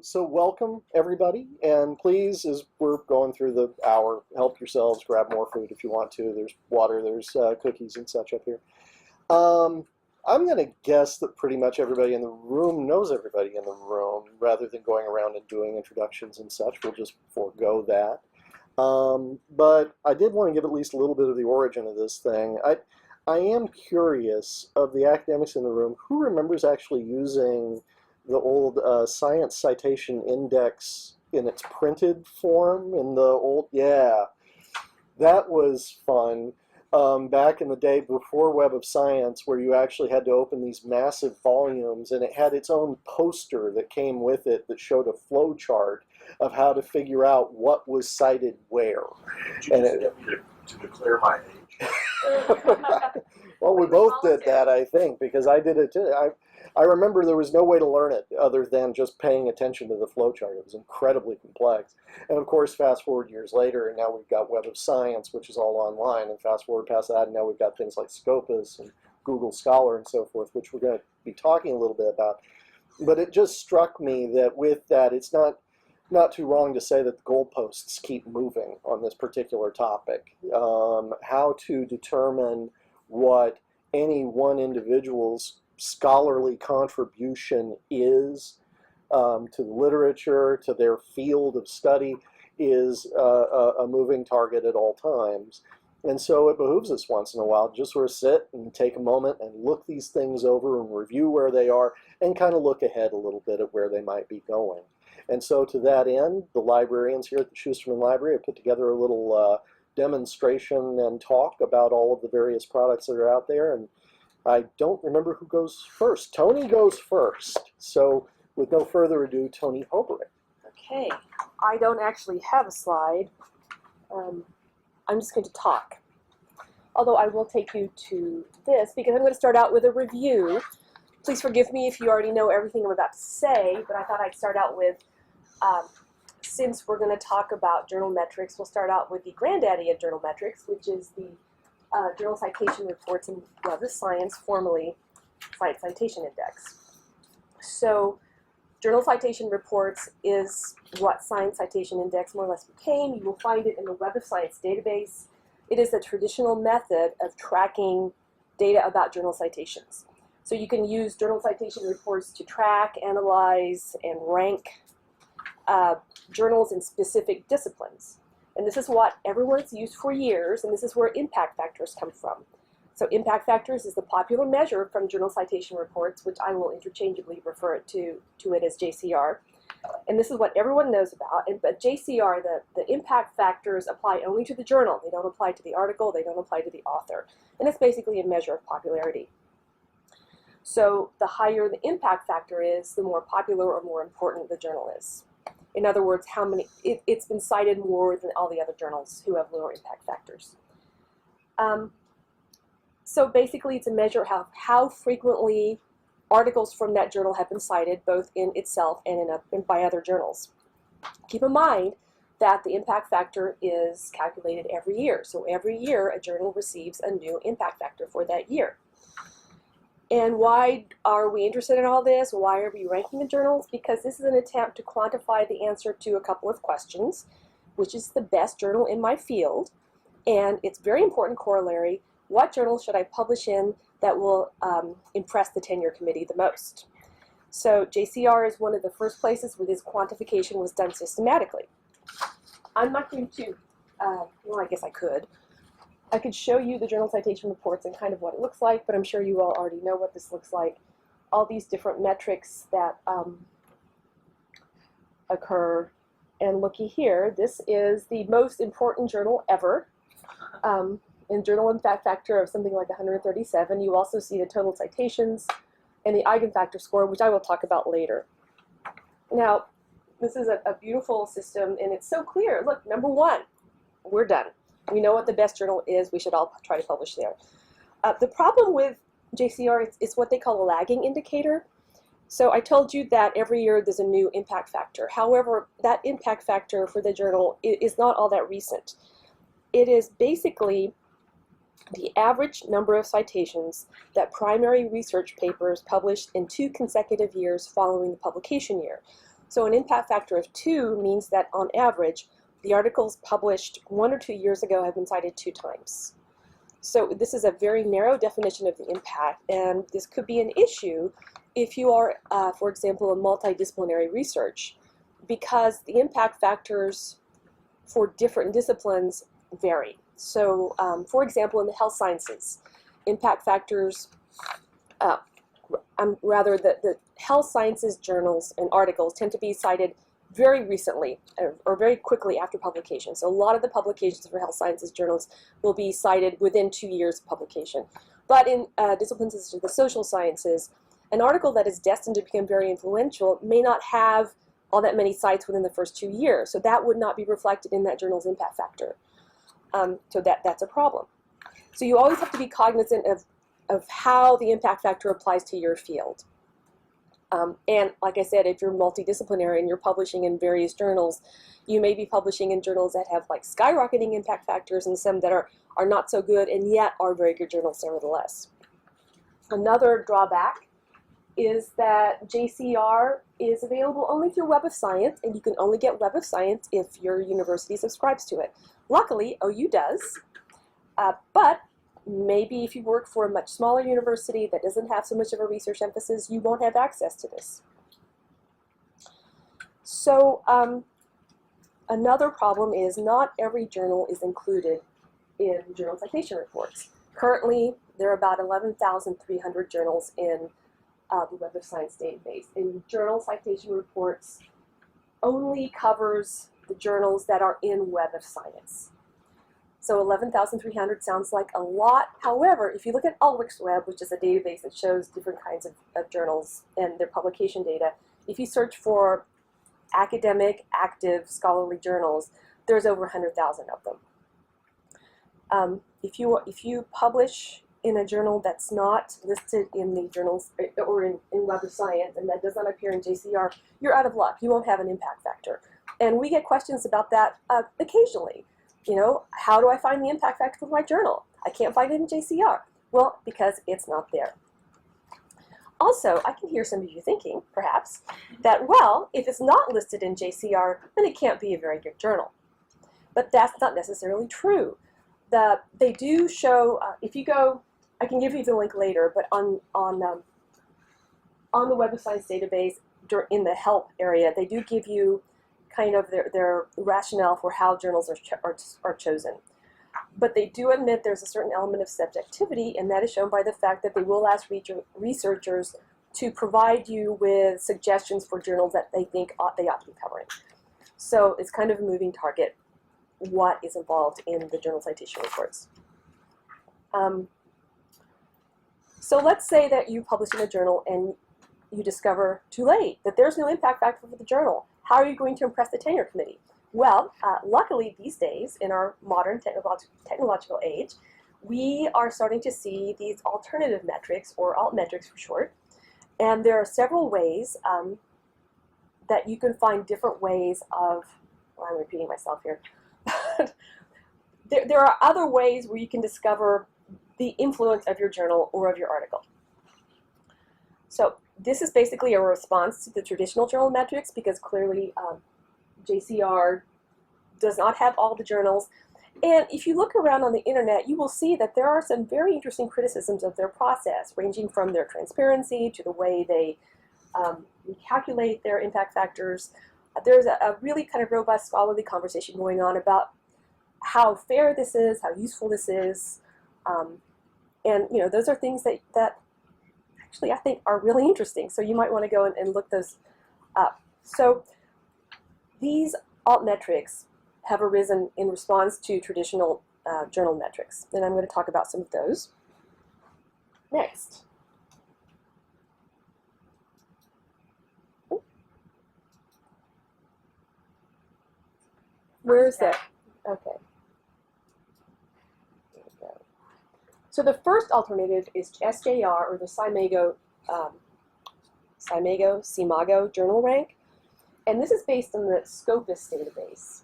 So welcome everybody, and please, as we're going through the hour, help yourselves, grab more food if you want to. There's water, there's cookies and such up here. I'm going to guess that pretty much everybody in the room knows everybody in the room. Rather than going around and doing introductions and such, we'll just forego that. But I did want to give at least a little bit of the origin of this thing. I am curious of the academics in the room, who remembers actually using the old Science Citation Index in its printed form in the old, yeah, that was fun. Back in the day before Web of Science, where you actually had to open these massive volumes, and it had its own poster that came with it that showed a flow chart of how to figure out what was cited where. Did you just get me to declare my age? Well, we both did that, I think, because I did it too. I remember there was no way to learn it other than just paying attention to the flowchart. It was incredibly complex. And of course, fast forward years later, and now we've got Web of Science, which is all online. And fast forward past that, and now we've got things like Scopus and Google Scholar and so forth, which we're going to be talking a little bit about. But it just struck me that with that, it's not too wrong to say that the goalposts keep moving on this particular topic. How to determine what any one individual's scholarly contribution is to the literature, to their field of study, is a moving target at all times. And so it behooves us once in a while to just sort of sit and take a moment and look these things over and review where they are and kind of look ahead a little bit at where they might be going. And so to that end, the librarians here at the Schusterman Library have put together a little demonstration and talk about all of the various products that are out there. And I don't remember who goes first. Toni goes first. So with no further ado, Toni Hoberecht. Okay, I don't actually have a slide. I'm just going to talk. Although I will take you to this because I'm going to start out with a review. Please forgive me if you already know everything I'm about to say, but I thought I'd start out with, since we're going to talk about journal metrics, we'll start out with the granddaddy of journal metrics, which is the Journal Citation Reports in Web of Science, formerly Science Citation Index. So Journal Citation Reports is what Science Citation Index more or less became. You will find it in the Web of Science database. It is the traditional method of tracking data about journal citations. So you can use Journal Citation Reports to track, analyze, and rank journals in specific disciplines. And this is what everyone's used for years, and this is where impact factors come from. So impact factors is the popular measure from Journal Citation Reports, which I will interchangeably refer to it as JCR. And this is what everyone knows about. But JCR, the impact factors apply only to the journal. They don't apply to the article. They don't apply to the author. And it's basically a measure of popularity. So the higher the impact factor is, the more popular or more important the journal is. In other words, how many, it's been cited more than all the other journals who have lower impact factors. So basically it's a measure of how frequently articles from that journal have been cited, both in itself and by other journals. Keep in mind that the impact factor is calculated every year. So every year a journal receives a new impact factor for that year. And why are we interested in all this? Why are we ranking the journals? Because this is an attempt to quantify the answer to a couple of questions. Which is the best journal in my field? And it's very important corollary, what journal should I publish in that will impress the tenure committee the most? So JCR is one of the first places where this quantification was done systematically. I'm not going to, well, I guess I could. I could show you the Journal Citation Reports and kind of what it looks like, but I'm sure you all already know what this looks like. All these different metrics that occur. And looky here, this is the most important journal ever. In journal impact factor of something like 137. You also see the total citations and the eigenfactor score, which I will talk about later. Now, this is a beautiful system, and it's so clear. Look, number one, we're done. We know what the best journal is. We should all try to publish there. The problem with JCR is what they call a lagging indicator. So I told you that every year there's a new impact factor. However, that impact factor for the journal is not all that recent. It is basically the average number of citations that primary research papers published in 2 consecutive years following the publication year. So an impact factor of 2 means that on average, the articles published 1 or 2 years ago have been cited 2 times. So this is a very narrow definition of the impact, and this could be an issue if you are, for example, a multidisciplinary research, because the impact factors for different disciplines vary. So, for example, in the health sciences, impact factors, the health sciences journals and articles tend to be cited very recently or very quickly after publication. So a lot of the publications for health sciences journals will be cited within 2 years of publication. But in disciplines such as the social sciences, an article that is destined to become very influential may not have all that many cites within the first 2 years. So that would not be reflected in that journal's impact factor. So that's a problem. So you always have to be cognizant of how the impact factor applies to your field. And like I said, if you're multidisciplinary and you're publishing in various journals, you may be publishing in journals that have like skyrocketing impact factors and some that are not so good and yet are very good journals nevertheless. Another drawback is that JCR is available only through Web of Science, and you can only get Web of Science if your university subscribes to it. Luckily, OU does, but maybe if you work for a much smaller university that doesn't have so much of a research emphasis, you won't have access to this. So another problem is not every journal is included in journal citation reports. Currently, there are about 11,300 journals in the Web of Science database. And journal citation reports only covers the journals that are in Web of Science. So 11,300 sounds like a lot. However, if you look at Ulrich's Web, which is a database that shows different kinds of journals and their publication data, if you search for academic, active, scholarly journals, there's over 100,000 of them. If you publish in a journal that's not listed in the journals or in Web of Science and that does not appear in JCR, you're out of luck. You won't have an impact factor. And we get questions about that occasionally. You know, how do I find the impact factor for my journal? I can't find it in JCR. Well, because it's not there. Also, I can hear some of you thinking, perhaps, that, well, if it's not listed in JCR, then it can't be a very good journal. But that's not necessarily true. They do show, if you go, I can give you the link later, but on the Web of Science database, in the help area, they do give you kind of their rationale for how journals are chosen. But they do admit there's a certain element of subjectivity, and that is shown by the fact that they will ask researchers to provide you with suggestions for journals that they think they ought to be covering. So it's kind of a moving target what is involved in the journal citation reports. So let's say that you publish in a journal and you discover too late that there's no impact factor for the journal. How are you going to impress the tenure committee? Well, luckily these days, in our modern technological age, we are starting to see these alternative metrics, or altmetrics for short, and there are several ways that you can find different ways of, well, I'm repeating myself here. There are other ways where you can discover the influence of your journal or of your article. So this is basically a response to the traditional journal metrics, because clearly JCR does not have all the journals. And if you look around on the internet, you will see that there are some very interesting criticisms of their process, ranging from their transparency to the way they calculate their impact factors. There's a really kind of robust scholarly conversation going on about how fair this is, how useful this is. And you know, those are things that actually I think are really interesting. So you might want to go and look those up. So these altmetrics have arisen in response to traditional journal metrics. And I'm going to talk about some of those next. Where is that? Okay. There we go. So the first alternative is SJR, or the SIMAGO journal rank. And this is based on the Scopus database.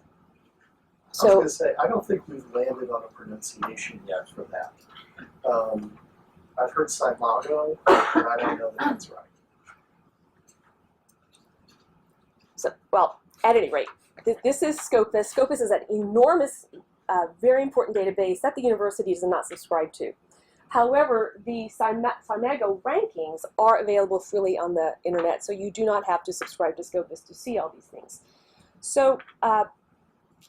I was going to say, I don't think we've landed on a pronunciation yet for that. I've heard SIMAGO, but I don't know that that's right. So, well, at any rate, this is Scopus. Scopus is an enormous, very important database that the university does not subscribe to. However, the SCImago rankings are available freely on the internet, so you do not have to subscribe to Scopus to see all these things. So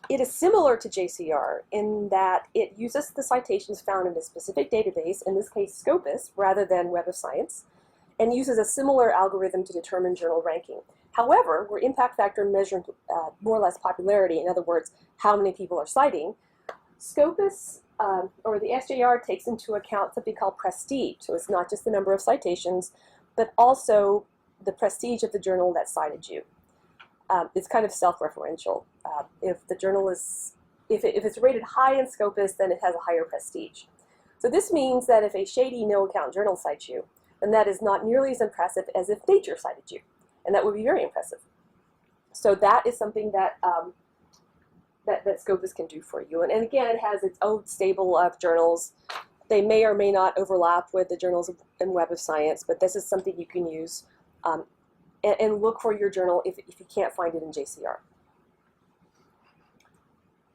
it is similar to JCR in that it uses the citations found in a specific database, in this case Scopus, rather than Web of Science, and uses a similar algorithm to determine journal ranking. However, where impact factor measures more or less popularity, in other words, how many people are citing, Scopus or the SJR takes into account something called prestige. So it's not just the number of citations, but also the prestige of the journal that cited you. It's kind of self-referential. If the journal is, if it's rated high in Scopus, then it has a higher prestige. So this means that if a shady no-account journal cites you, then that is not nearly as impressive as if Nature cited you, and that would be very impressive. So that is something that that Scopus can do for you. And again, it has its own stable of journals. They may or may not overlap with the journals in Web of Science, but this is something you can use and look for your journal if you can't find it in JCR.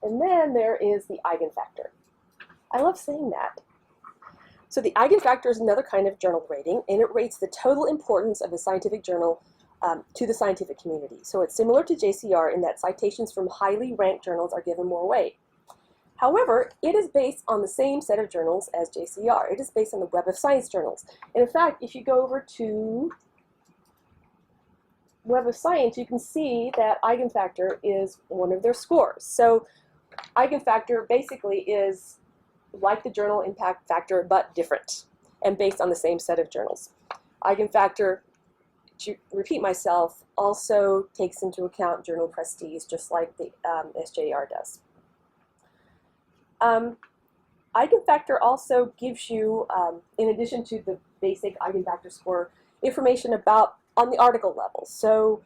And then there is the eigenfactor. I love saying that. So the eigenfactor is another kind of journal rating, and it rates the total importance of a scientific journal to the scientific community. So it's similar to JCR in that citations from highly ranked journals are given more weight. However, it is based on the same set of journals as JCR. It is based on the Web of Science journals. And in fact, if you go over to Web of Science, you can see that eigenfactor is one of their scores. So eigenfactor basically is like the journal impact factor, but different, and based on the same set of journals. Eigenfactor, to repeat myself, also takes into account journal prestige, just like the SJR does. Eigenfactor also gives you, in addition to the basic eigenfactor score, information about on the article level. So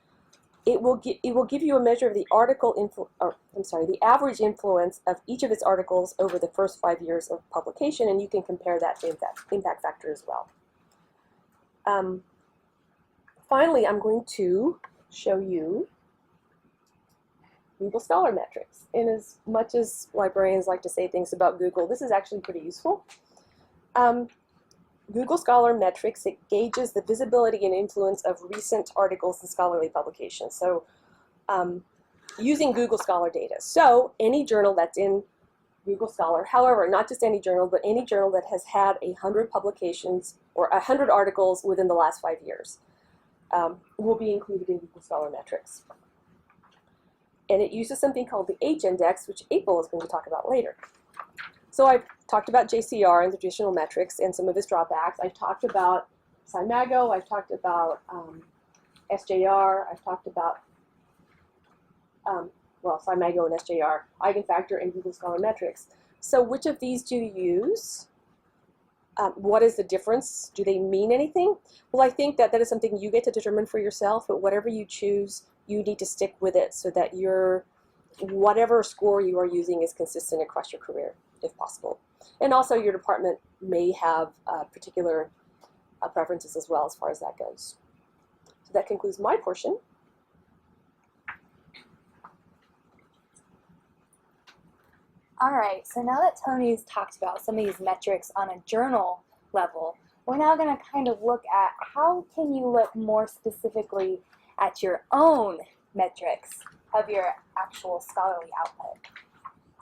it will give you a measure of the the average influence of each of its articles over the first 5 years of publication, and you can compare that to impact factor as well. Finally, I'm going to show you Google Scholar metrics. And as much as librarians like to say things about Google, this is actually pretty useful. Google Scholar metrics, it gauges the visibility and influence of recent articles and scholarly publications. So using Google Scholar data. So any journal that's in Google Scholar, however, not just any journal, but any journal that has had 100 publications or 100 articles within the last 5 years will be included in Google Scholar metrics. And it uses something called the H index, which April is going to talk about later. So I've talked about JCR and the traditional metrics and some of its drawbacks. I've talked about SCImago, I've talked about SJR, I've talked about, well, SCImago and SJR, eigenfactor, and Google Scholar metrics. So which of these do you use? What is the difference? Do they mean anything? Well, I think that is something you get to determine for yourself, but whatever you choose, you need to stick with it so that whatever score you are using is consistent across your career, if possible. And also your department may have particular preferences as well as far as that goes. So that concludes my portion. All right, so now that Tony's talked about some of these metrics on a journal level, we're now going to kind of look at how can you look more specifically at your own metrics of your actual scholarly output.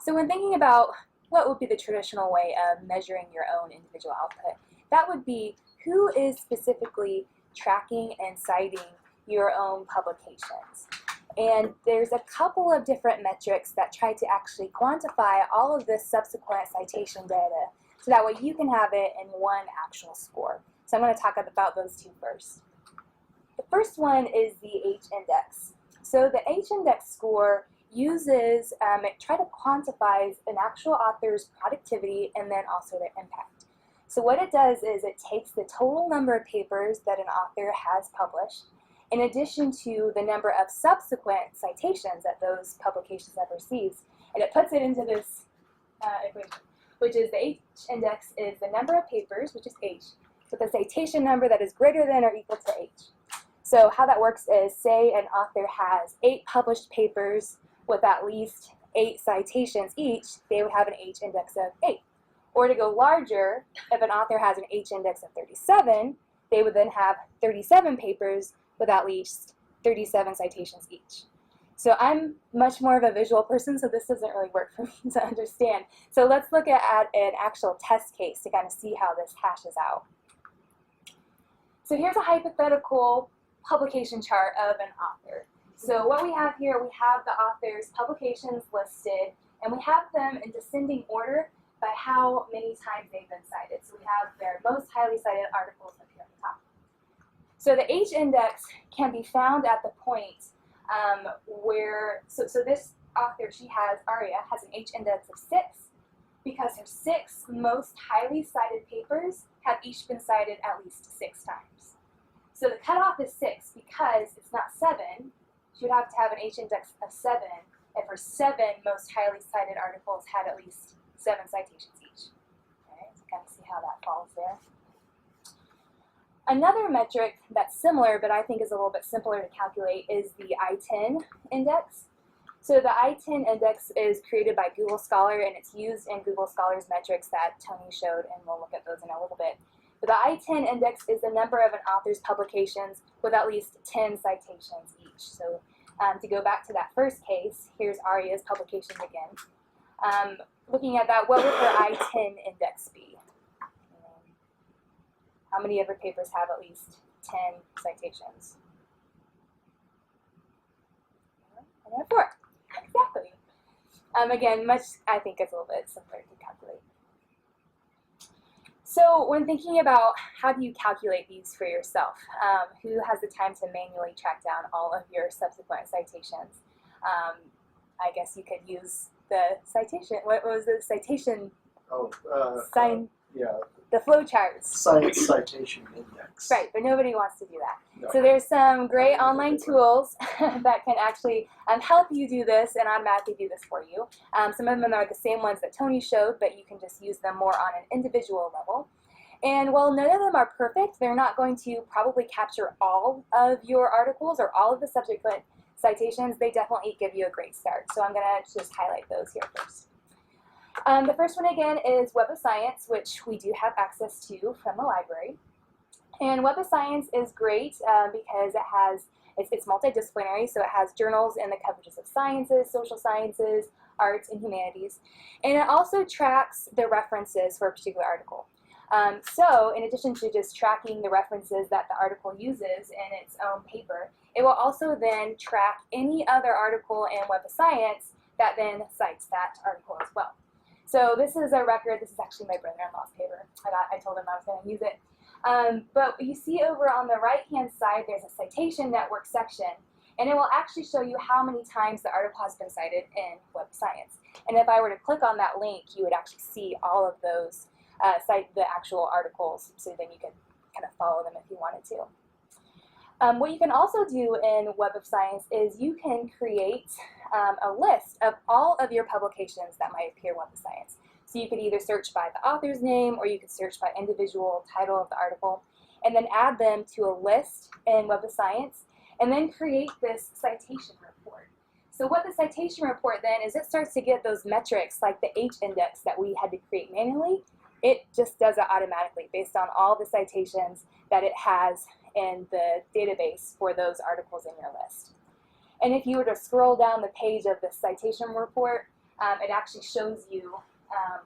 So when thinking about what would be the traditional way of measuring your own individual output, that would be who is specifically tracking and citing your own publications. And there's a couple of different metrics that try to actually quantify all of this subsequent citation data so that way you can have it in one actual score. So I'm going to talk about those two first. The first one is the H index. So the H index score uses, it try to quantify an actual author's productivity and then also their impact. So what it does is it takes the total number of papers that an author has published in addition to the number of subsequent citations that those publications have received, and it puts it into this equation, which is the H index is the number of papers, which is H, with a citation number that is greater than or equal to H. So how that works is, say an author has 8 published papers with at least 8 citations each, they would have an H index of 8. Or to go larger, if an author has an H index of 37, they would then have 37 papers with at least 37 citations each. So I'm much more of a visual person, so this doesn't really work for me to understand. So let's look at an actual test case to kind of see how this hashes out. So here's a hypothetical publication chart of an author. So what we have here, we have the author's publications listed, and we have them in descending order by how many times they've been cited. So we have their most highly cited articles up here at the top. So the H index can be found at the point so this author, Arya, has an H index of 6 because her 6 most highly cited papers have each been cited at least 6 times. So the cutoff is 6 because it's not 7. She would have to have an H index of 7 if her 7 most highly cited articles had at least 7 citations each. Okay, so kind of see how that falls there. Another metric that's similar, but I think is a little bit simpler to calculate, is the I-10 index. So the I-10 index is created by Google Scholar, and it's used in Google Scholar's metrics that Toni showed, and we'll look at those in a little bit. But the I-10 index is the number of an author's publications with at least 10 citations each. So to go back to that first case, here's Arya's publications again. Looking at that, what would her I-10 index be? How many of her papers have at least 10 citations? 4. Exactly. Again, I think it's a little bit simpler to calculate. So when thinking about how do you calculate these for yourself, who has the time to manually track down all of your subsequent citations? I guess you could use the citation. What was the citation? Sign. Yeah. The flow charts. Science citation index. Right, but nobody wants to do that. No. So there's some great online tools that can actually help you do this and automatically do this for you. Some of them are the same ones that Toni showed, but you can just use them more on an individual level. And while none of them are perfect, they're not going to probably capture all of your articles or all of the subsequent citations. They definitely give you a great start. So I'm going to just highlight those here first. The first one again is Web of Science, which we do have access to from the library. And Web of Science is great because it's multidisciplinary, so it has journals in the coverages of sciences, social sciences, arts, and humanities. And it also tracks the references for a particular article. So in addition to just tracking the references that the article uses in its own paper, it will also then track any other article in Web of Science that then cites that article as well. So this is a record. This is actually my brother-in-law's paper. I told him I was going to use it. But you see over on the right-hand side, there's a citation network section, and it will actually show you how many times the article has been cited in Web of Science. And if I were to click on that link, you would actually see all of those, cite the actual articles, so then you could kind of follow them if you wanted to. What you can also do in Web of Science is you can create a list of all of your publications that might appear in Web of Science. So you could either search by the author's name or you could search by individual title of the article and then add them to a list in Web of Science and then create this citation report. So what the citation report then is, it starts to get those metrics like the H index that we had to create manually. It just does it automatically based on all the citations that it has in the database for those articles in your list. And if you were to scroll down the page of the citation report, it actually shows you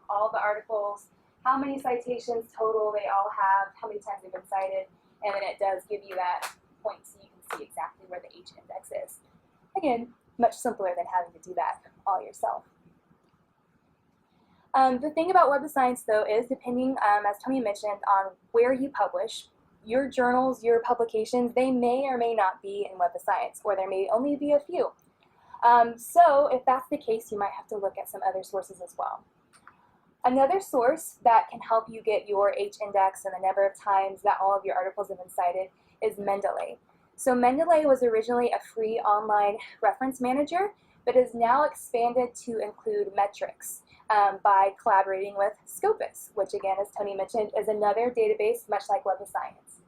all the articles, how many citations total they all have, how many times they've been cited, and then it does give you that point so you can see exactly where the H index is. Again, much simpler than having to do that all yourself. The thing about Web of Science, though, is depending, as Toni mentioned, on where you publish, your journals, your publications, they may or may not be in Web of Science, or there may only be a few. So if that's the case, you might have to look at some other sources as well. Another source that can help you get your H index and the number of times that all of your articles have been cited is Mendeley. So Mendeley was originally a free online reference manager, but is now expanded to include metrics by collaborating with Scopus, which again, as Toni mentioned, is another database much like Web of Science.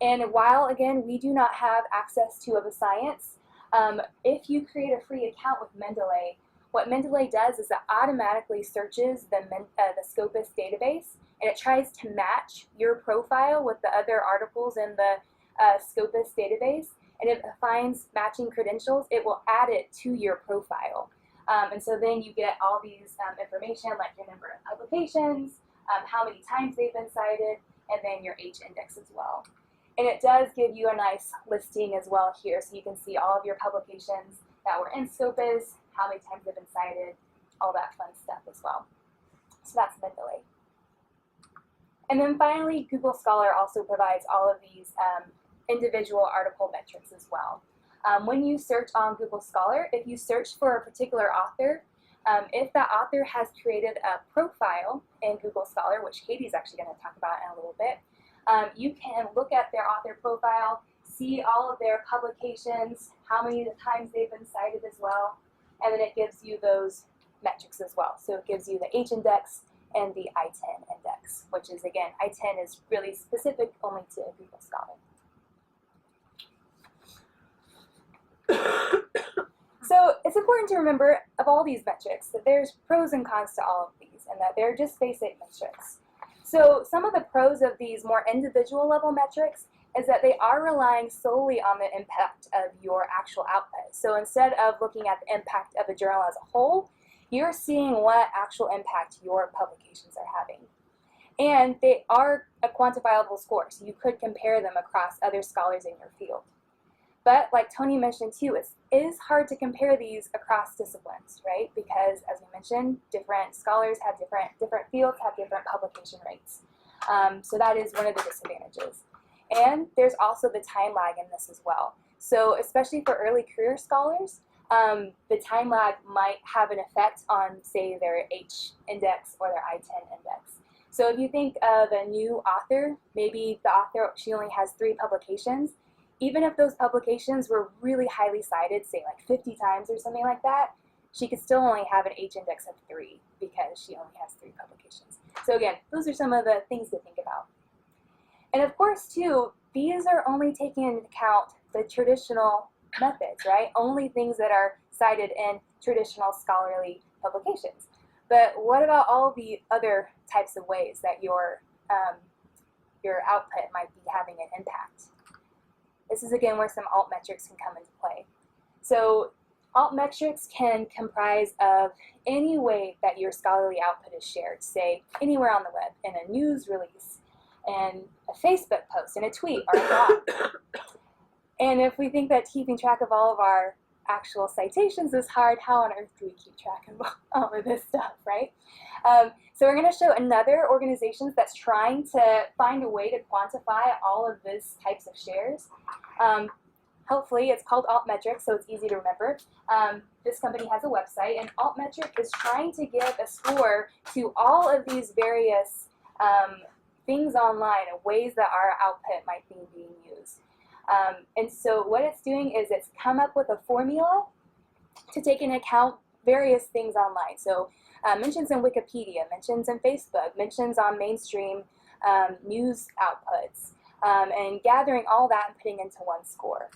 And while, again, we do not have access to a science, if you create a free account with Mendeley, what Mendeley does is it automatically searches the Scopus database, and it tries to match your profile with the other articles in the Scopus database. And if it finds matching credentials, it will add it to your profile. And so then you get all these information, like your number of publications, how many times they've been cited, and then your H index as well. And it does give you a nice listing as well here, so you can see all of your publications that were in Scopus, how many times they've been cited, all that fun stuff as well. So that's Mendeley. And then finally, Google Scholar also provides all of these individual article metrics as well. When you search on Google Scholar, if you search for a particular author, if that author has created a profile in Google Scholar, which Katie's actually going to talk about in a little bit, you can look at their author profile, see all of their publications, how many times they've been cited as well, and then it gives you those metrics as well. So it gives you the H index and the I-10 index, which is, again, I-10 is really specific only to Google Scholar. So it's important to remember, of all these metrics, that there's pros and cons to all of these, and that they're just basic metrics. So some of the pros of these more individual level metrics is that they are relying solely on the impact of your actual output. So instead of looking at the impact of a journal as a whole, you're seeing what actual impact your publications are having. And they are a quantifiable score, so you could compare them across other scholars in your field. But like Toni mentioned too, it is hard to compare these across disciplines, right? Because as we mentioned, different scholars have different fields have different publication rates. So that is one of the disadvantages. And there's also the time lag in this as well. So especially for early career scholars, the time lag might have an effect on, say, their H index or their I-10 index. So if you think of a new author, maybe the author, she only has 3 publications. Even if those publications were really highly cited, say like 50 times or something like that, she could still only have an H index of 3 because she only has 3 publications. So again, those are some of the things to think about. And of course, too, these are only taking into account the traditional methods, right? Only things that are cited in traditional scholarly publications. But what about all the other types of ways that your output might be having an impact? This is again where some Altmetrics can come into play. So Altmetrics can comprise of any way that your scholarly output is shared, say anywhere on the web, in a news release, in a Facebook post, in a tweet, or a blog. And if we think that keeping track of all of our actual citations is hard, how on earth do we keep track of all of this stuff, right? So we're going to show another organization that's trying to find a way to quantify all of these types of shares. Hopefully, it's called Altmetrics, so it's easy to remember. This company has a website, and Altmetric is trying to give a score to all of these various things online and ways that our output might be being used. And so what it's doing is it's come up with a formula to take into account various things online. So mentions in Wikipedia, mentions in Facebook, mentions on mainstream news outputs, and gathering all that and putting into one score.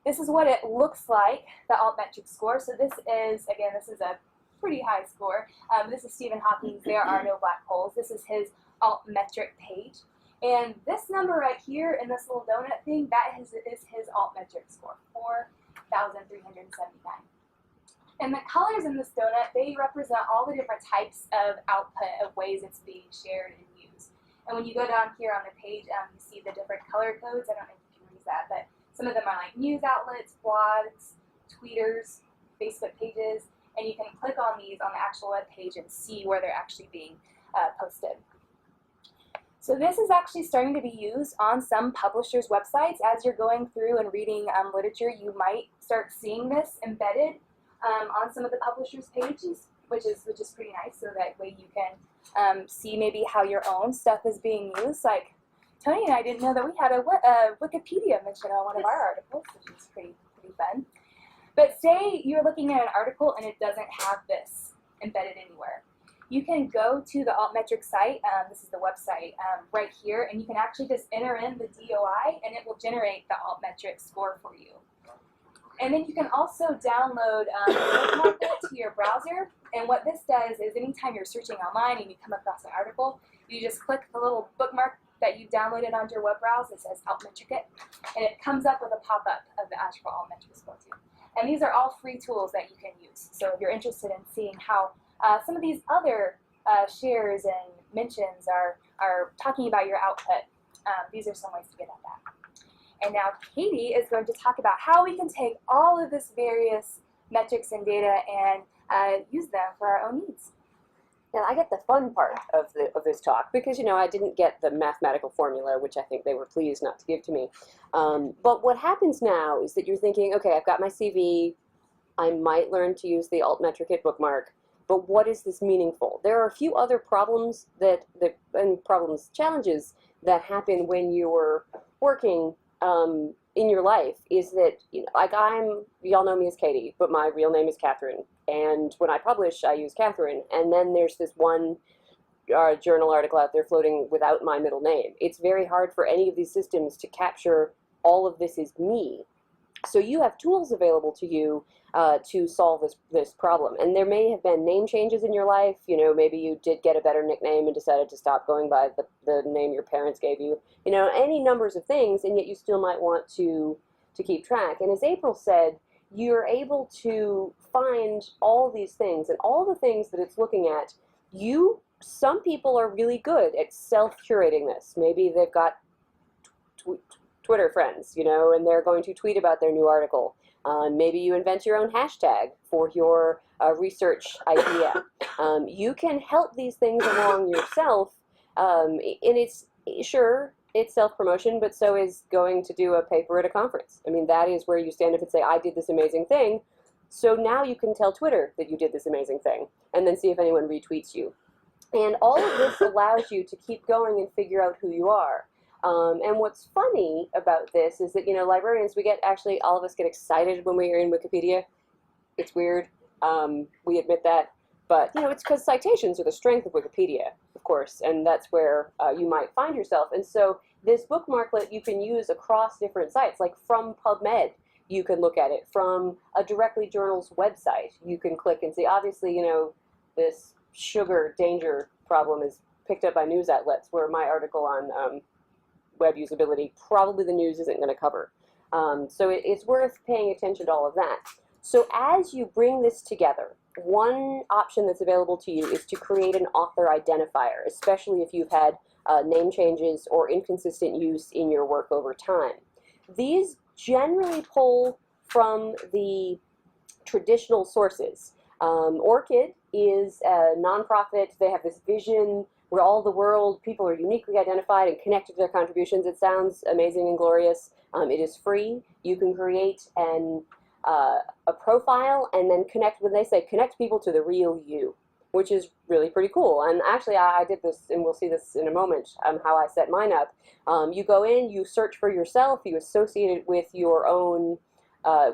This is what it looks like, the Altmetric score. So this is, again, this is a pretty high score. This is Stephen Hawking's There Are No Black Holes. This is his Altmetric page. And this number right here in this little donut thing, that is his Altmetric score, 4,379. And the colors in this donut, they represent all the different types of output of ways it's being shared and used. And when you go down here on the page, you see the different color codes. I don't know if you can read that, but some of them are like news outlets, blogs, tweeters, Facebook pages, and you can click on these on the actual web page and see where they're actually being posted. So this is actually starting to be used on some publishers' websites. As you're going through and reading literature, you might start seeing this embedded on some of the publishers' pages, which is pretty nice. So that way you can see maybe how your own stuff is being used. Like Toni and I didn't know that we had a Wikipedia mention on one of our articles, which is pretty fun. But say you're looking at an article and it doesn't have this embedded anywhere. you can go to the Altmetrics site, this is the website right here, and you can actually just enter in the DOI and it will generate the Altmetrics score for you. And then you can also download bookmark it to your browser, and what this does is anytime you're searching online and you come across an article, you just click the little bookmark that you downloaded onto your web browser that says Altmetric it, and it comes up with a pop-up of the actual Altmetrics score too. And these are all free tools that you can use. So if you're interested in seeing how some of these other shares and mentions are talking about your output, these are some ways to get at that. And now Katie is going to talk about how we can take all of this various metrics and data and use them for our own needs. And I get the fun part of this talk because, you know, I didn't get the mathematical formula, which I think they were pleased not to give to me. But what happens now is that you're thinking, okay, I've got my CV. I might learn to use the Altmetric hit bookmark, but what is this meaningful? There are a few other problems challenges that happen when you're working in your life. Is that, you know, like y'all know me as Katie, but my real name is Catherine. And when I publish, I use Catherine. And then there's this one journal article out there floating without my middle name. It's very hard for any of these systems to capture all of this is me. So you have tools available to you to solve this problem. And there may have been name changes in your life. You know, maybe you did get a better nickname and decided to stop going by the name your parents gave you. You know, any numbers of things, and yet you still might want to keep track. And as April said, you're able to find all these things, and all the things that it's looking at. Some people are really good at self-curating this. Maybe they've got Twitter friends, you know, and they're going to tweet about their new article. Maybe you invent your own hashtag for your research idea. You can help these things along yourself, and it's self-promotion, but so is going to do a paper at a conference. I mean, that is where you stand up and say, I did this amazing thing. So now you can tell Twitter that you did this amazing thing, and then see if anyone retweets you. And all of this allows you to keep going and figure out who you are. And what's funny about this is that, you know, librarians, all of us get excited when we are in Wikipedia. It's weird. We admit that. But, you know, it's because citations are the strength of Wikipedia, of course, and that's where you might find yourself. And so this bookmarklet you can use across different sites, like from PubMed, you can look at it. From a Directly Journal's website, you can click and see. Obviously, you know, this sugar danger problem is picked up by news outlets, where my article on web usability, probably the news isn't going to cover. So it's worth paying attention to all of that. So as you bring this together, one option that's available to you is to create an author identifier, especially if you've had name changes or inconsistent use in your work over time. These generally pull from the traditional sources. ORCID is a nonprofit. They have this vision where all the world, people are uniquely identified and connected to their contributions. It sounds amazing and glorious. It is free. You can create a profile and then connect, when they say connect people to the real you, which is really pretty cool. And actually I did this, and we'll see this in a moment, how I set mine up. You go in, you search for yourself, you associate it with your own,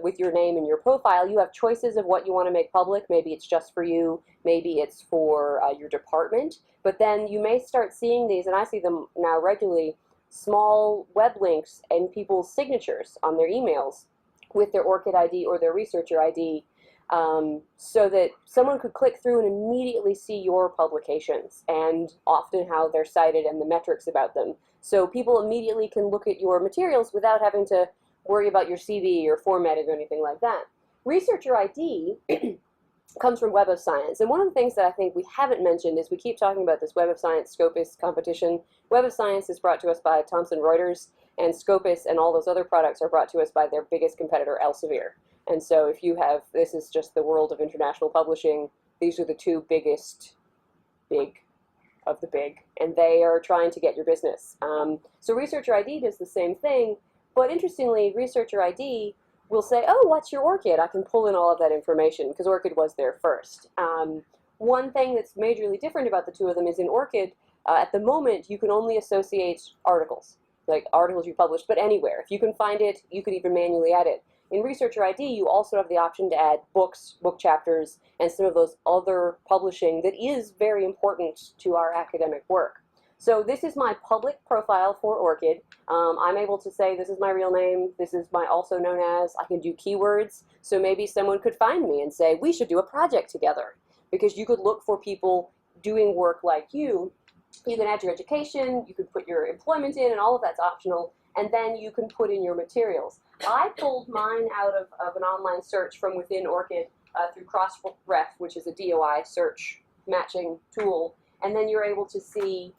with your name and your profile. You have choices of what you want to make public. Maybe it's just for you, maybe it's for your department. But then you may start seeing these, and I see them now regularly, small web links and people's signatures on their emails with their ORCID ID or their researcher ID, so that someone could click through and immediately see your publications and often how they're cited and the metrics about them. So people immediately can look at your materials without having to worry about your CV or formatting or anything like that. Researcher ID comes from Web of Science. And one of the things that I think we haven't mentioned is we keep talking about this Web of Science Scopus competition. Web of Science is brought to us by Thomson Reuters, and Scopus and all those other products are brought to us by their biggest competitor, Elsevier. And so if you have, this is just the world of international publishing, these are the two biggest big of the big, and they are trying to get your business. So Researcher ID does the same thing, but interestingly, Researcher ID will say, oh, what's your ORCID? I can pull in all of that information, because ORCID was there first. One thing that's majorly different about the two of them is in ORCID, at the moment, you can only associate articles, like articles you published, but anywhere. If you can find it, you could even manually add it. in Researcher ID, you also have the option to add books, book chapters, and some of those other publishing that is very important to our academic work. So this is my public profile for ORCID. I'm able to say this is my real name, this is my also known as, I can do keywords, so maybe someone could find me and say, we should do a project together. Because you could look for people doing work like you. You can add your education, you could put your employment in, and all of that's optional, and then you can put in your materials. I pulled mine out of an online search from within ORCID through Crossref, which is a DOI search matching tool, and then you're able to see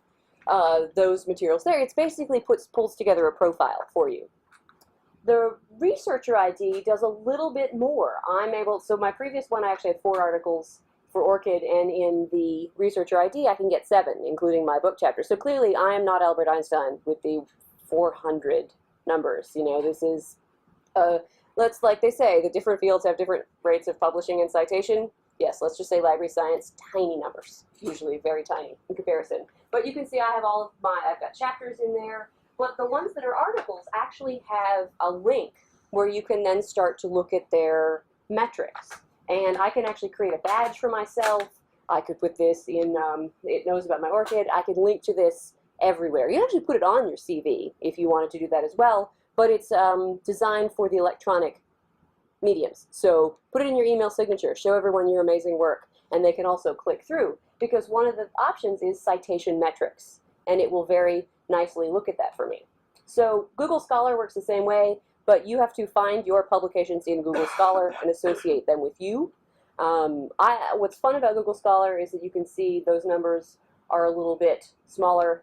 those materials there. It's basically pulls together a profile for you. The Researcher ID does a little bit more. So my previous one, I actually had 4 articles for ORCID, and in the Researcher ID, I can get 7, including my book chapter. So clearly, I am not Albert Einstein with the 400 numbers. You know, this is, like they say, the different fields have different rates of publishing and citation. Yes, let's just say library science, tiny numbers, usually very tiny in comparison. But you can see I have I've got chapters in there, but the ones that are articles actually have a link where you can then start to look at their metrics. And I can actually create a badge for myself. I could put this in, it knows about my ORCID. I could link to this everywhere. You can actually put it on your CV if you wanted to do that as well, but it's designed for the electronic mediums. So put it in your email signature, show everyone your amazing work, and they can also click through, because one of the options is citation metrics, and it will very nicely look at that for me. So Google Scholar works the same way, but you have to find your publications in Google Scholar and associate them with you. What's fun about Google Scholar is that you can see those numbers are a little bit smaller.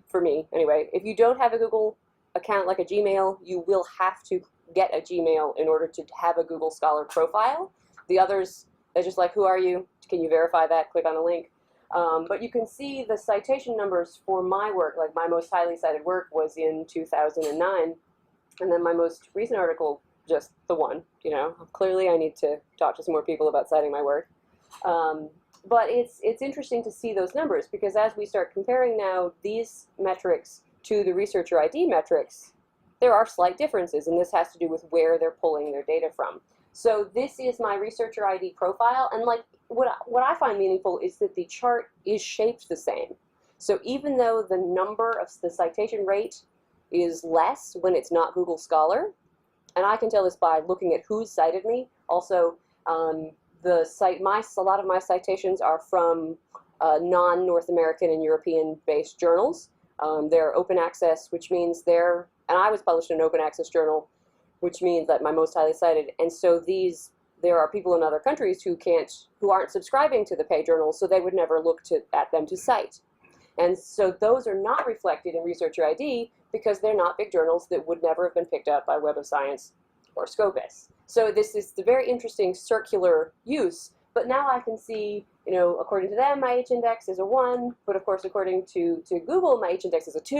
For me anyway, if you don't have a Google account like a Gmail, you will have to get a Gmail in order to have a Google Scholar profile. The others, they're just like, who are you? Can you verify that? Click on a link. But you can see the citation numbers for my work, like my most highly cited work was in 2009. And then my most recent article, just the one, you know. Clearly I need to talk to some more people about citing my work. But it's interesting to see those numbers, because as we start comparing now these metrics to the Researcher ID metrics, there are slight differences, and this has to do with where they're pulling their data from. So this is my Researcher ID profile, and like what I find meaningful is that the chart is shaped the same. So even though the number of the citation rate is less when it's not Google Scholar, and I can tell this by looking at who's cited me. Also, a lot of my citations are from non-North American and European-based journals. They're open access, which means and I was published in an open access journal, which means that my most highly cited. And so there are people in other countries who aren't subscribing to the paid journals, so they would never look at them to cite. And so those are not reflected in Researcher ID because they're not big journals that would never have been picked up by Web of Science or Scopus. So this is the very interesting circular use. But now I can see, you know, according to them, my H-index is a 1, but of course, according to Google, my H-index is a 2.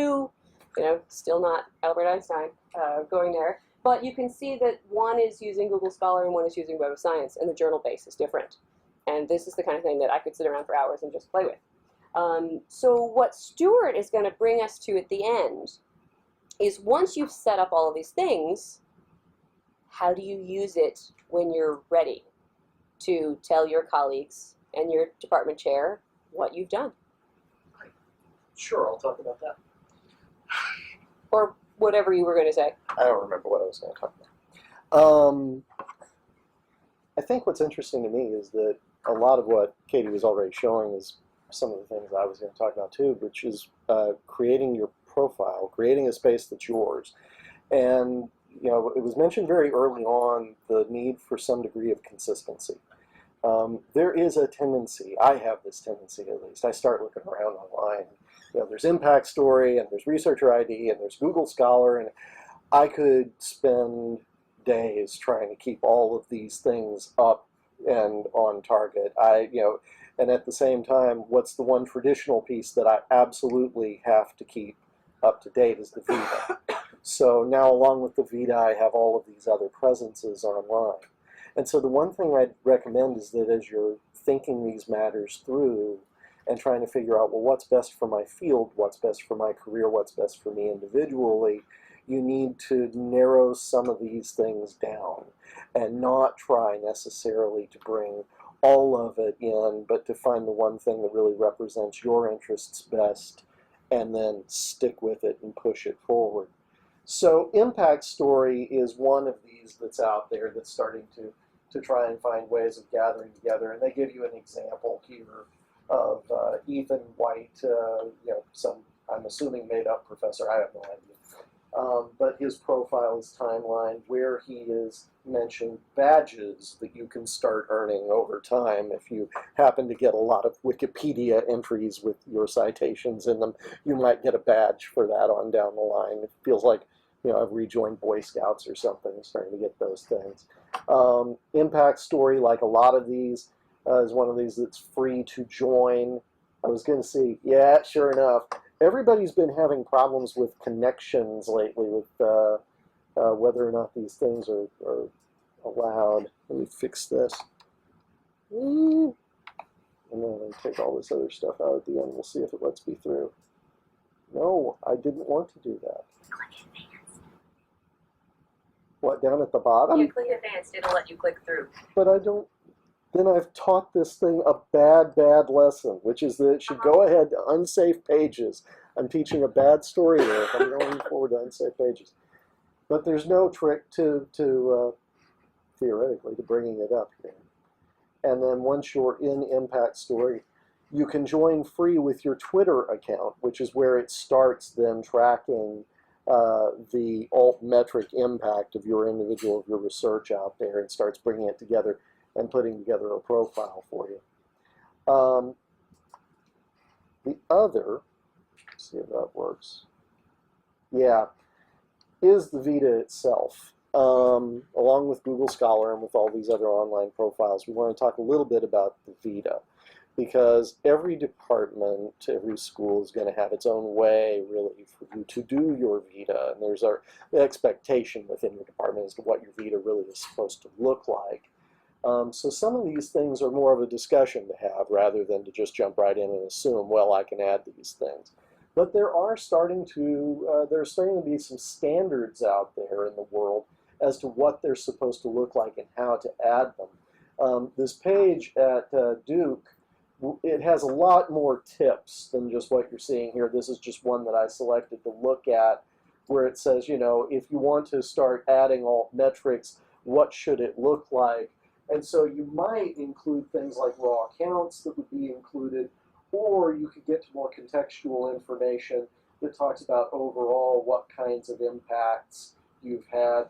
You know, still not Albert Einstein going there. But you can see that one is using Google Scholar and one is using Web of Science, and the journal base is different. And this is the kind of thing that I could sit around for hours and just play with. So what Stewart is going to bring us to at the end is, once you've set up all of these things, how do you use it when you're ready to tell your colleagues and your department chair what you've done? Sure, I'll talk about that. Or whatever you were going to say. I don't remember what I was going to talk about. I think what's interesting to me is that a lot of what Katie was already showing is some of the things I was going to talk about too, which is creating your profile, creating a space that's yours. And you know, it was mentioned very early on the need for some degree of consistency. There is a tendency, I have this tendency at least, I start looking around online. You know, there's Impact Story, and there's Researcher ID, and there's Google Scholar, and I could spend days trying to keep all of these things up and on target. And at the same time, what's the one traditional piece that I absolutely have to keep up to date is the Vita. So now, along with the Vita, I have all of these other presences online. And so the one thing I'd recommend is that as you're thinking these matters through and trying to figure out, well, what's best for my field, what's best for my career, what's best for me individually, you need to narrow some of these things down and not try necessarily to bring all of it in, but to find the one thing that really represents your interests best and then stick with it and push it forward. So impact story is one of these that's out there that's starting to try and find ways of gathering together. And they give you an example here of Ethan White, some, I'm assuming, made-up professor. I have no idea. But his profile is timeline where he is mentioned badges that you can start earning over time. If you happen to get a lot of Wikipedia entries with your citations in them, you might get a badge for that on down the line. It feels like, I've rejoined Boy Scouts or something, starting to get those things. Impact story, like a lot of these, is one of these that's free to join. I was going to see, yeah, sure enough, everybody's been having problems with connections lately with whether or not these things are allowed. Let me fix this. And then I'll take all this other stuff out at the end. We'll see if it lets me through. No, I didn't want to do that. Click advanced. What, down at the bottom? Yeah, click advanced. It'll let you click through. But I don't. Then I've taught this thing a bad lesson, which is that it should go ahead to unsafe pages. I'm teaching a bad story there if I'm going forward to unsafe pages. But there's no trick to theoretically, to bringing it up here. And then once you're in Impact Story, you can join free with your Twitter account, which is where it starts then tracking the altmetric impact of your individual, of your research out there, and starts bringing it together and putting together a profile for you. The other, let's see if that works. Yeah, is the Vita itself. Along with Google Scholar and with all these other online profiles, we want to talk a little bit about the Vita, because every department, every school is going to have its own way, really, for you to do your Vita. And there's the expectation within your department as to what your Vita really is supposed to look like. So some of these things are more of a discussion to have rather than to just jump right in and assume, well, I can add these things. But there are starting to be some standards out there in the world as to what they're supposed to look like and how to add them. This page at Duke, it has a lot more tips than just what you're seeing here. This is just one that I selected to look at, where it says, if you want to start adding altmetrics, what should it look like? And so you might include things like raw counts that would be included, or you could get to more contextual information that talks about overall what kinds of impacts you've had,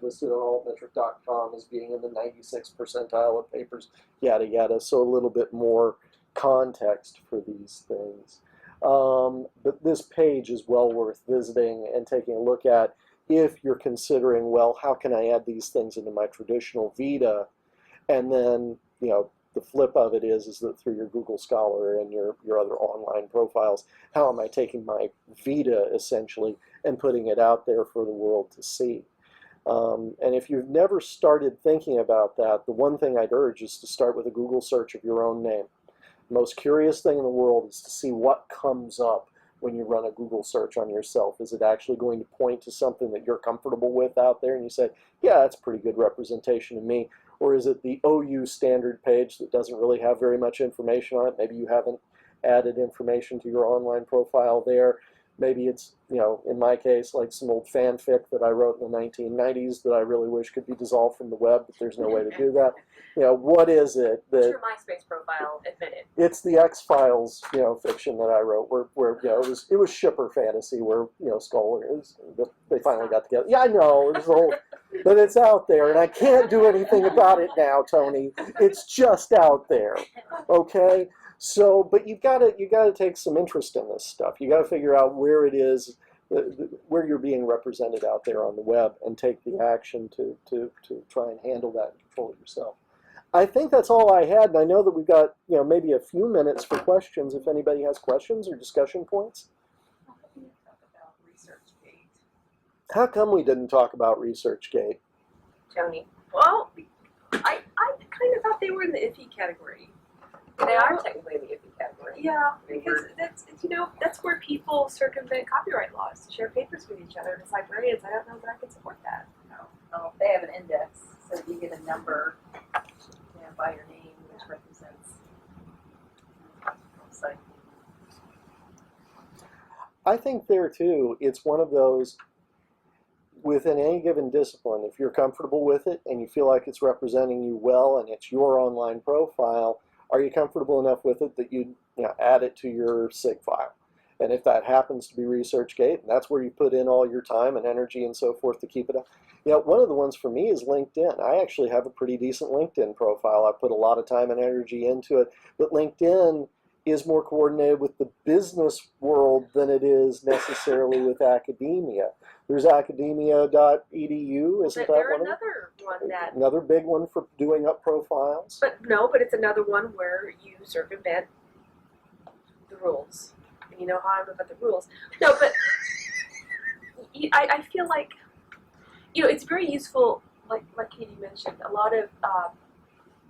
listed on altmetric.com as being in the 96th percentile of papers, yada, yada. So a little bit more context for these things. But this page is well worth visiting and taking a look at if you're considering, well, how can I add these things into my traditional Vita? And then, the flip of it is that through your Google Scholar and your other online profiles, how am I taking my Vita, essentially, and putting it out there for the world to see? And if you've never started thinking about that, the one thing I'd urge is to start with a Google search of your own name. The most curious thing in the world is to see what comes up when you run a Google search on yourself. Is it actually going to point to something that you're comfortable with out there and you say, yeah, that's a pretty good representation of me? Or is it the OU standard page that doesn't really have very much information on it? Maybe you haven't added information to your online profile there. Maybe it's, in my case, like some old fanfic that I wrote in the 1990s that I really wish could be dissolved from the web, but there's no way to do that. What is it that... What's your MySpace profile admitted? It's the X-Files, fiction that I wrote, where it was shipper fantasy, where, they finally got together. Yeah, I know, it was the whole... But it's out there, and I can't do anything about it now, Toni. It's just out there, okay? So, but you got to take some interest in this stuff. You got to figure out where it is, where you're being represented out there on the web, and take the action to try and handle that and control it yourself. I think that's all I had, and I know that we've got maybe a few minutes for questions if anybody has questions or discussion points. How come we didn't talk about ResearchGate? Toni. Well, I kind of thought they were in the iffy category. They are technically in the iffy category. Yeah, because that's where people circumvent copyright laws to share papers with each other. And as librarians, I don't know that I can support that. No, they have an index, so you get a number, by your name, which represents. So, I think there too, it's one of those, within any given discipline, if you're comfortable with it and you feel like it's representing you well and it's your online profile, are you comfortable enough with it that you add it to your SIG file? And if that happens to be ResearchGate, and that's where you put in all your time and energy and so forth to keep it up. One of the ones for me is LinkedIn. I actually have a pretty decent LinkedIn profile. I put a lot of time and energy into it, but LinkedIn is more coordinated with the business world than it is necessarily with academia. There's academia.edu, isn't that They're one? another one that, Another big one for doing up profiles. but it's another one where you circumvent the rules. And you know how I'm about the rules. No, but I feel like, it's very useful, like Katie mentioned, a lot of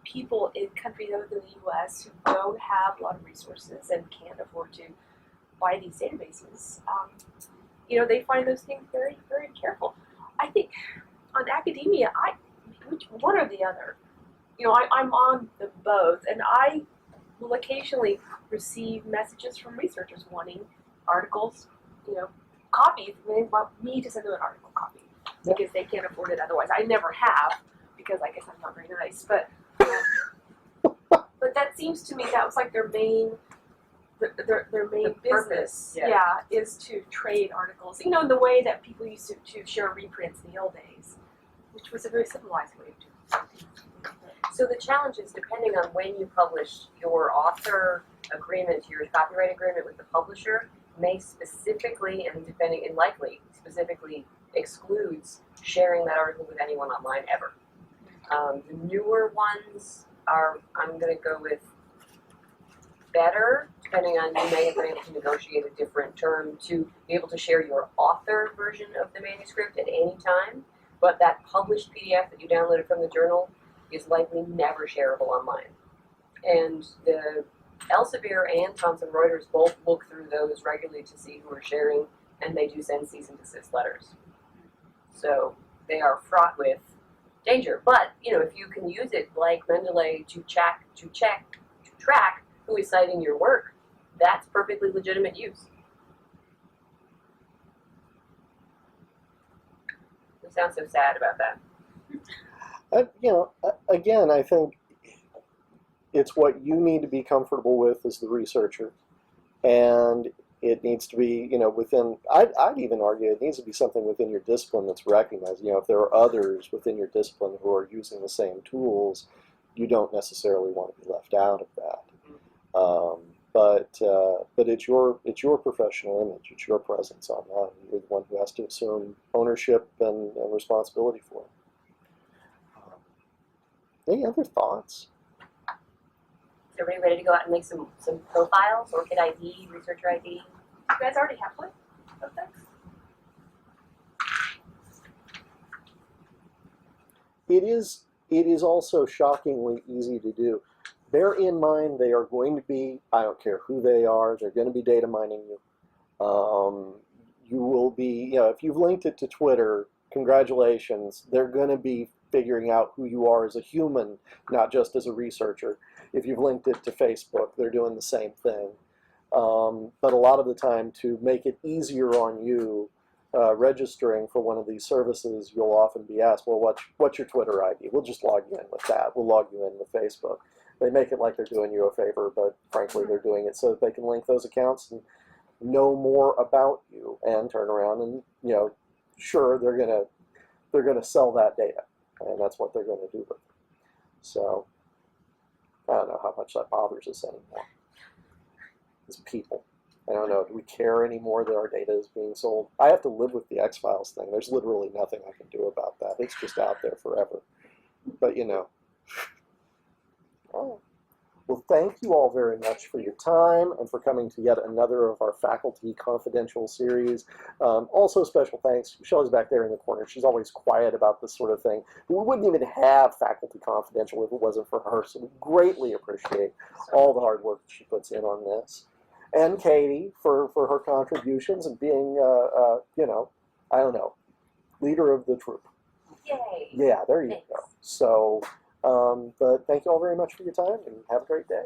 people in countries other than the U.S. who don't have a lot of resources and can't afford to buy these databases, they find those things very, very careful. I think on academia, which one or the other, I'm on the both, and I will occasionally receive messages from researchers wanting articles, copies. They want me to send them an article copy because they can't afford it otherwise. I never have, because I guess I'm not very nice, but that seems to me that was like their main business, purpose, yeah. Is to trade articles. In the way that people used to share reprints in the old days, which was a very civilized way of doing it. So the challenge is, depending on when you published, your author agreement, your copyright agreement with the publisher may specifically, and likely specifically excludes sharing that article with anyone online ever. The newer ones are, I'm going to go with better, depending on, you may have been able to negotiate a different term to be able to share your author version of the manuscript at any time, but that published PDF that you downloaded from the journal is likely never shareable online. And the Elsevier and Thomson Reuters both look through those regularly to see who are sharing, and they do send cease and desist letters. So they are fraught with danger. But if you can use it like Mendeley to track who is citing your work, that's perfectly legitimate use. You sound so sad about that. Again, I think it's what you need to be comfortable with as the researcher, and it needs to be, within. I'd even argue it needs to be something within your discipline that's recognized. If there are others within your discipline who are using the same tools, you don't necessarily want to be left out of that. But it's your professional image, it's your presence online. You're the one who has to assume ownership and responsibility for it. Any other thoughts? Is everybody ready to go out and make some profiles? Orchid ID, researcher ID? You guys already have one of those? It is also shockingly easy to do. Bear in mind they are going to be, I don't care who they are, they're going to be data mining you. You will be, if you've linked it to Twitter, congratulations, they're going to be figuring out who you are as a human, not just as a researcher. If you've linked it to Facebook, they're doing the same thing. But a lot of the time, to make it easier on you, registering for one of these services, you'll often be asked, well, what's your Twitter ID? We'll just log you in with that. We'll log you in with Facebook. They make it like they're doing you a favor, but frankly, they're doing it so that they can link those accounts and know more about you and turn around and, sure, they're gonna sell that data, and that's what they're going to do with it. So I don't know how much that bothers us anymore as people. I don't know, do we care anymore that our data is being sold? I have to live with the X-Files thing. There's literally nothing I can do about that. It's just out there forever. But Oh. Well, thank you all very much for your time and for coming to yet another of our Faculty Confidential series. Also, special thanks. Shelley's back there in the corner. She's always quiet about this sort of thing. But we wouldn't even have Faculty Confidential if it wasn't for her. So we greatly appreciate all the hard work she puts in on this. And Katie for her contributions and being, you know, I don't know, leader of the troop. Yay. Yeah, there you Thanks. go. So, but thank you all very much for your time and have a great day.